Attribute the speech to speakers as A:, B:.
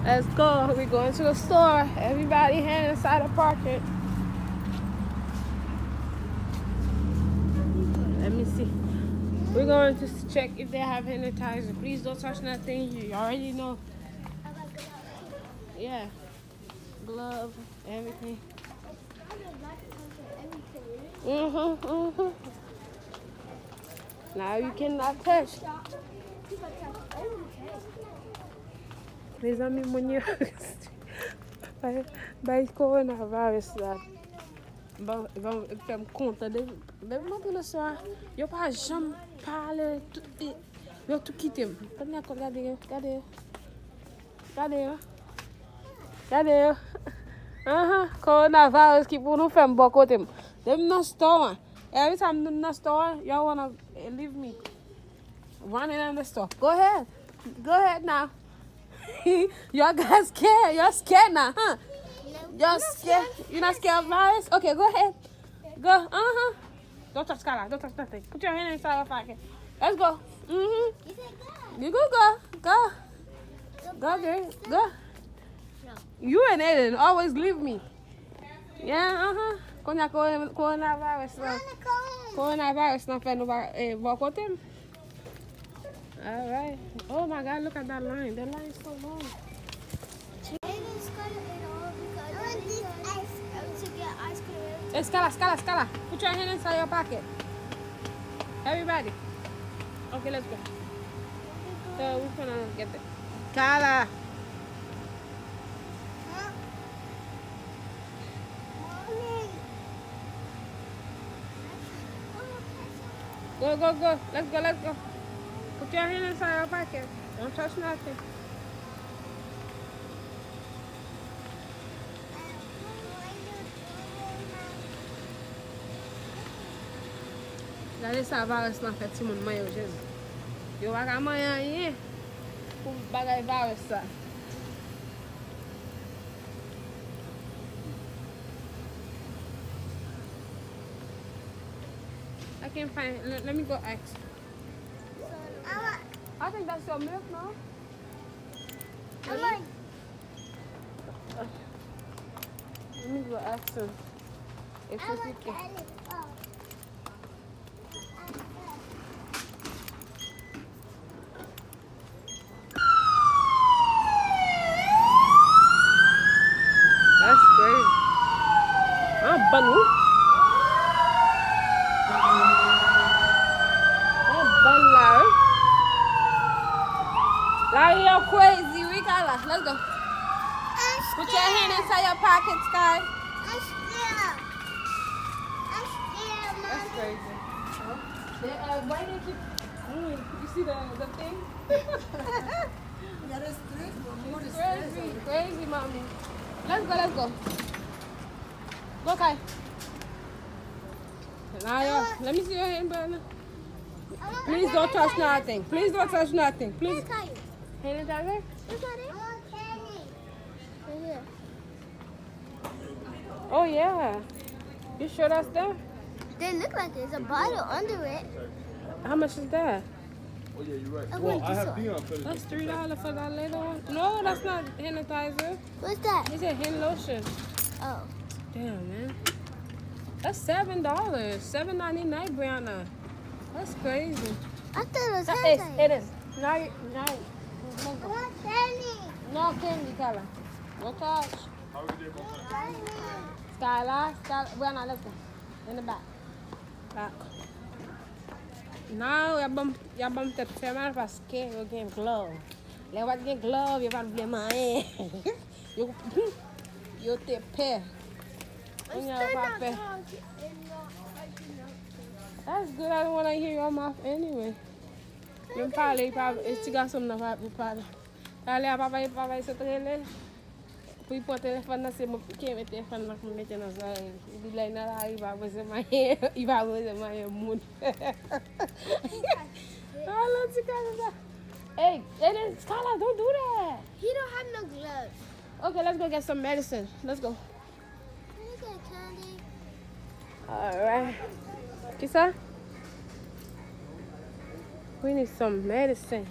A: Let's go. We're going to the store. Everybody hand inside the parking. Let me see. We're going to check if they have sanitizer. Please don't touch nothing. You already know. Yeah. Glove, everything. Now you cannot touch. Les amis, mon Dieu. By coronavirus là. Bon, faire me compte de maintenant ça. Yo pas jamais parler tout yo tout quitter. Regardez. Coronavirus qui pour nous faire un bon côté. Them no store. Every time them no store, y'all wanna leave me running in the store. Go ahead now. Y'all got scared. You're scared now, huh? You're scared. You're not scared of virus? Okay, go ahead. Go. Don't touch Skylar. Don't touch nothing. Put your hand inside your pocket. Let's go. You go. Go, girl. Go. You and Aiden always leave me. Yeah, Coronavirus. Coronavirus not fair nobody walk with him. All right. Oh my God, look at that line. That line is so long. Hey, Scala. Put your hand inside your pocket. Everybody. Okay, let's go. So we're gonna get it. Scala. Go. Let's go. Put your hand inside your pocket. Don't touch nothing. Gade sa virus nan fè ti moun mayo jen. Yo waka mayan yen pou bagay virus sa. I can't find. Let me go ask. I think that's your milk, no? Let me go ask him. If he can. That's great. Banu. Larry, you're crazy. We gotta. Let's go. Put your hand inside your pocket, Sky.
B: I'm scared, Mom.
A: That's crazy. Why didn't you see the thing? Crazy, Mommy. Let's go. Go, Kai. Now, let me see your hand, brother. Please don't touch nothing. Please. Hand sanitizer? Oh yeah. You sure that's there?
B: They look like there's a bottle under it.
A: How much is that?
C: Oh yeah, you're right.
B: Well,
C: I have Dion for
A: That's $3 for that little one. No, that's not hand sanitizer.
B: What's that?
A: It's a hand lotion.
B: Oh.
A: Damn, man. That's $7. $7.99, Brianna. That's crazy.
B: I thought it was hand
A: It is. Now.
B: I want candy.
A: No candy, Carla. No touch. Skylar. Brianna, let's go. In the back. Now, you're bumped up to my parce que you're getting glove. Let what get glove, you're going to blame my hand. You take pair. That's good. I don't want to hear your mouth anyway. You probably tu got something to parler. Allez, papa, c'est très laid. Puis pour téléphone, c'est mon qui met téléphone là pour mettre dans ça. Il dit là, il va poser ma mood. Oh, let's go. Hey, Skylar, don't do that.
B: He don't have no gloves.
A: Okay, let's go get some medicine. Let's go.
B: Can you get candy?
A: All right. Kisa? We need some medicine.